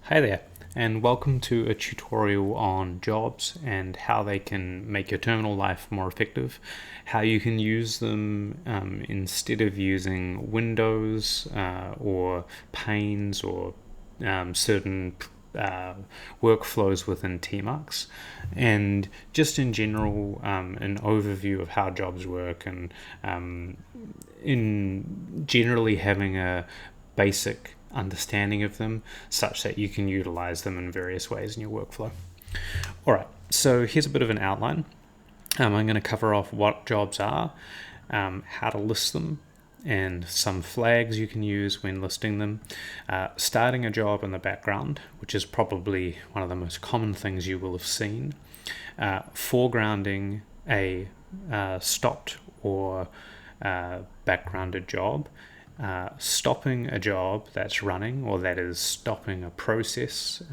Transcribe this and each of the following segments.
Hey there, and welcome to a tutorial on jobs and how they can make your terminal life more effective, how you can use them instead of using windows or panes or certain workflows within tmarks, and just in general an overview of how jobs work, and in generally having a basic understanding of them such that you can utilize them in various ways in your workflow. All right, so here's a bit of an outline. I'm going to cover off what jobs are, how to list them, and some flags you can use when listing them. Starting a job in the background, which is probably one of the most common things you will have seen. Foregrounding a stopped or backgrounded job. Stopping a job that's running, or that is stopping a process,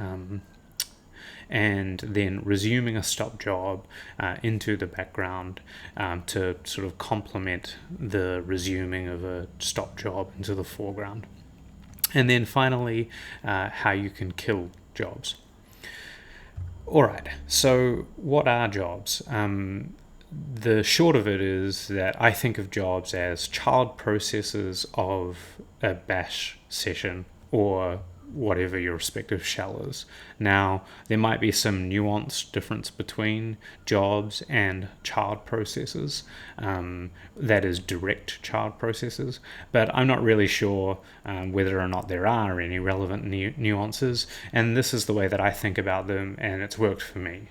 and then resuming a stop job into the background to sort of complement the resuming of a stop job into the foreground. And then finally, how you can kill jobs. All right, so what are jobs? The short of it is that I think of jobs as child processes of a bash session or whatever your respective shell is. Now, there might be some nuanced difference between jobs and child processes, that is direct child processes, but I'm not really sure whether or not there are any relevant nuances, and this is the way that I think about them, and it's worked for me.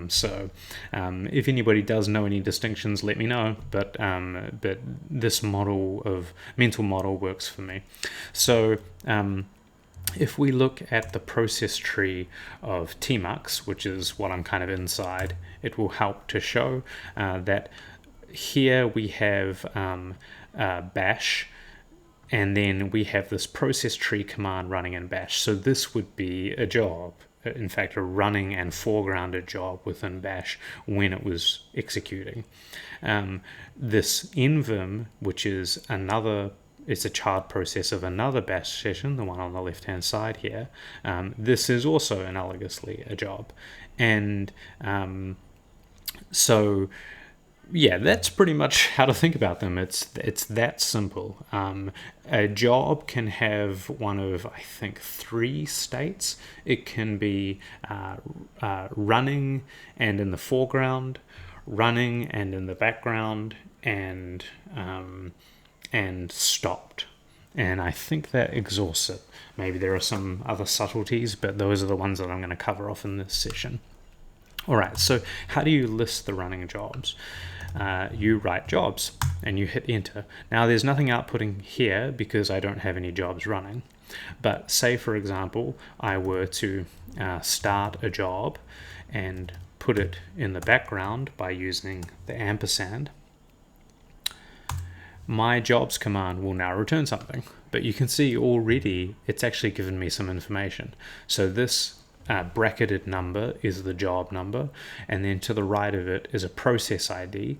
So if anybody does know any distinctions, let me know, but this mental model works for me. So if we look at the process tree of tmarks, which is what I'm kind of inside, it will help to show that here we have bash, and then we have this process tree command running in bash. So this would be a job, in fact a running and foregrounded job within bash when it was executing. This envim, which is it's a child process of another bash session, the one on the left hand side here. This is also analogously a job. And so yeah, that's pretty much how to think about them. It's that simple. A job can have one of, I think, 3 states. It can be running and in the foreground, running and in the background, and stopped. And I think that exhausts it. Maybe there are some other subtleties, but those are the ones that I'm going to cover off in this session. All right, so how do you list the running jobs? You write jobs and you hit enter. Now there's nothing outputting here because I don't have any jobs running. But say, for example, I were to start a job and put it in the background by using the ampersand. My jobs command will now return something, but you can see already it's actually given me some information. So this bracketed number is the job number, and then to the right of it is a process ID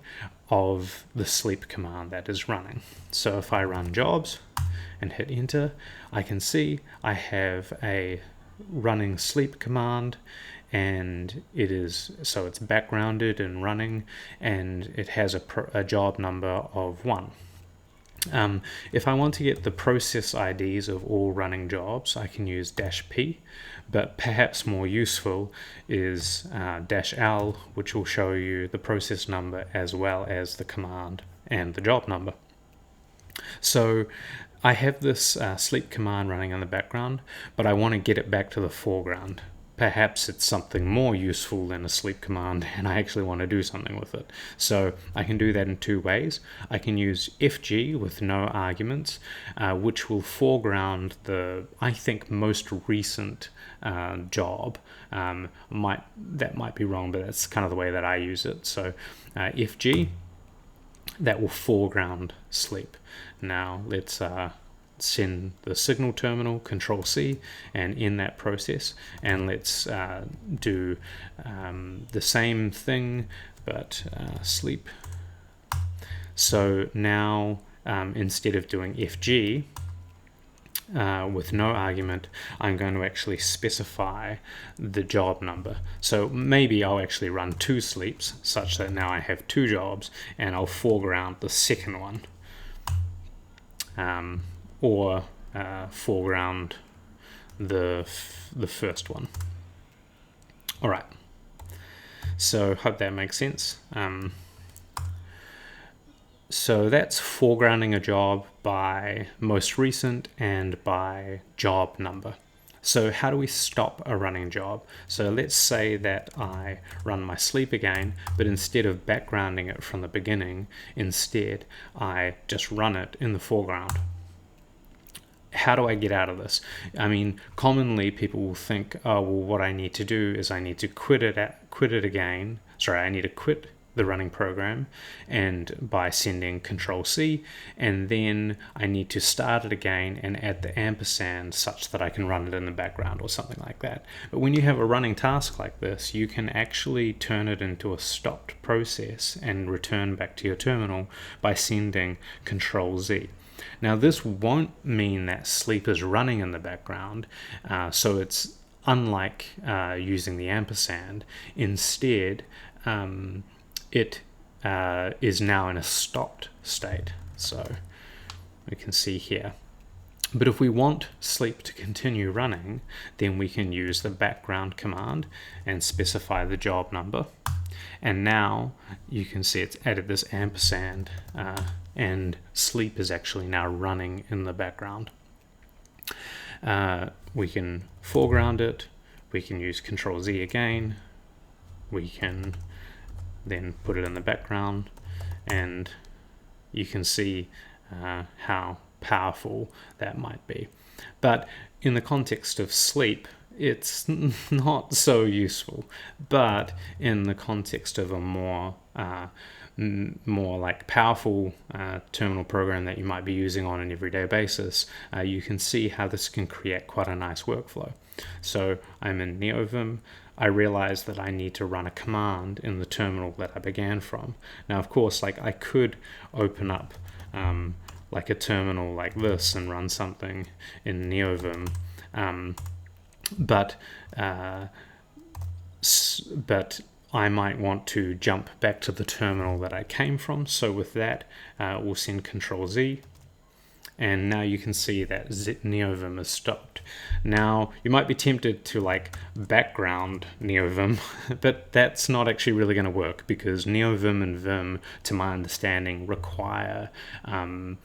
of the sleep command that is running. So if I run jobs and hit enter, I can see I have a running sleep command, and it's backgrounded and running, and it has a job number of 1. If I want to get the process IDs of all running jobs, I can use -p, but perhaps more useful is -l, which will show you the process number as well as the command and the job number. So I have this sleep command running in the background, but I want to get it back to the foreground. Perhaps it's something more useful than a sleep command, and I actually want to do something with it. So I can do that in 2 ways. I can use fg with no arguments, which will foreground I think, most recent job. That might be wrong, but that's kind of the way that I use it. So fg, that will foreground sleep. Now let's send the signal terminal, Control C, and in that process, and let's do the same thing, but sleep. So now instead of doing FG, with no argument, I'm going to actually specify the job number. So maybe I'll actually run 2 sleeps such that now I have 2 jobs, and I'll foreground the second one, or foreground the first one. All right. So hope that makes sense. So that's foregrounding a job by most recent and by job number. So how do we stop a running job? So let's say that I run my sleep again, but instead of backgrounding it from the beginning, instead I just run it in the foreground. How do I get out of this? I mean, commonly people will think, oh, well, what I need to do is I need to quit it again. Sorry, I need to quit the running program, and by sending Control-C, and then I need to start it again and add the ampersand such that I can run it in the background or something like that. But when you have a running task like this, you can actually turn it into a stopped process and return back to your terminal by sending Control-Z. Now this won't mean that sleep is running in the background, so it's unlike using the ampersand. Instead, it is now in a stopped state. So we can see here. But if we want sleep to continue running, then we can use the background command and specify the job number. And now you can see it's added this ampersand, and sleep is actually now running in the background. We can foreground it. We can use Control-Z again. We can then put it in the background, and you can see how powerful that might be. But in the context of sleep, it's not so useful. But in the context of a more like powerful terminal program that you might be using on an everyday basis, you can see how this can create quite a nice workflow. So I'm in NeoVim. I realize that I need to run a command in the terminal that I began from. Now, of course, like I could open up like a terminal like this and run something in NeoVim, but I might want to jump back to the terminal that I came from. So with that, we'll send Control-Z. And now you can see that NeoVim is stopped. Now, you might be tempted to like background NeoVim, but that's not actually really going to work, because NeoVim and Vim, to my understanding, require to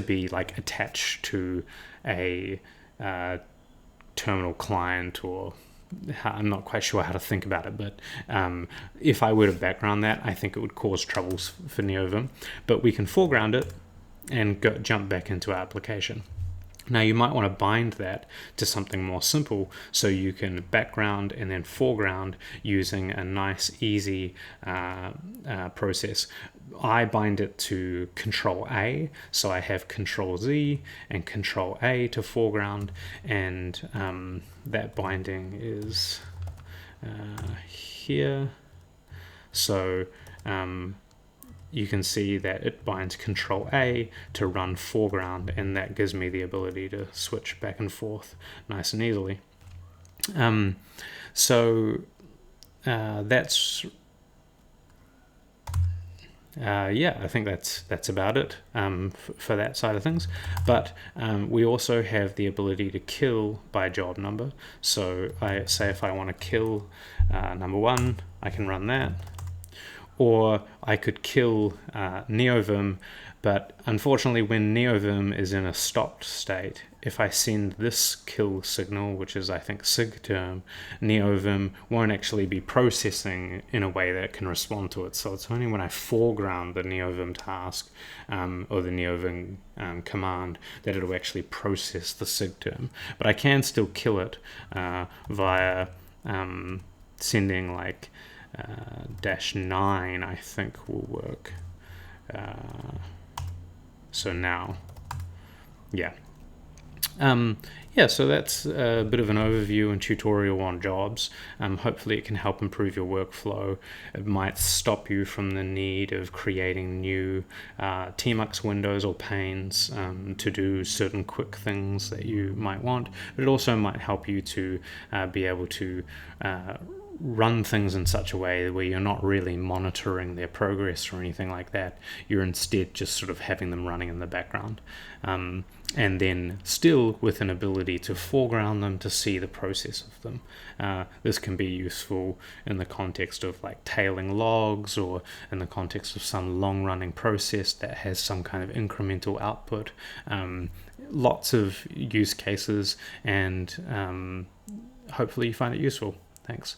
be like attached to a terminal client, or I'm not quite sure how to think about it, but if I were to background that, I think it would cause troubles for NeoVim. But we can foreground it and jump back into our application. Now you might want to bind that to something more simple, so you can background and then foreground using a nice easy process. I bind it to Control-A, so I have Control-Z and Control-A to foreground, and that binding is here. So you can see that it binds Control-A to run foreground, and that gives me the ability to switch back and forth nice and easily. That's yeah, I think that's about it for that side of things. But we also have the ability to kill by job number. So I say if I want to kill number 1, I can run that. Or I could kill NeoVim, but unfortunately when NeoVim is in a stopped state, if I send this kill signal, which is I think sigterm, NeoVim won't actually be processing in a way that can respond to it. So it's only when I foreground the NeoVim task or the NeoVim command that it'll actually process the sigterm. But I can still kill it via sending like -9, I think will work. So now, yeah. Yeah, so that's a bit of an overview and tutorial on jobs. Hopefully it can help improve your workflow. It might stop you from the need of creating new Tmux windows or panes to do certain quick things that you might want, but it also might help you to be able to run things in such a way where you're not really monitoring their progress or anything like that. You're instead just sort of having them running in the background. And then still with an ability to foreground them to see the process of them. This can be useful in the context of like tailing logs, or in the context of some long-running process that has some kind of incremental output. Lots of use cases, and hopefully you find it useful. Thanks.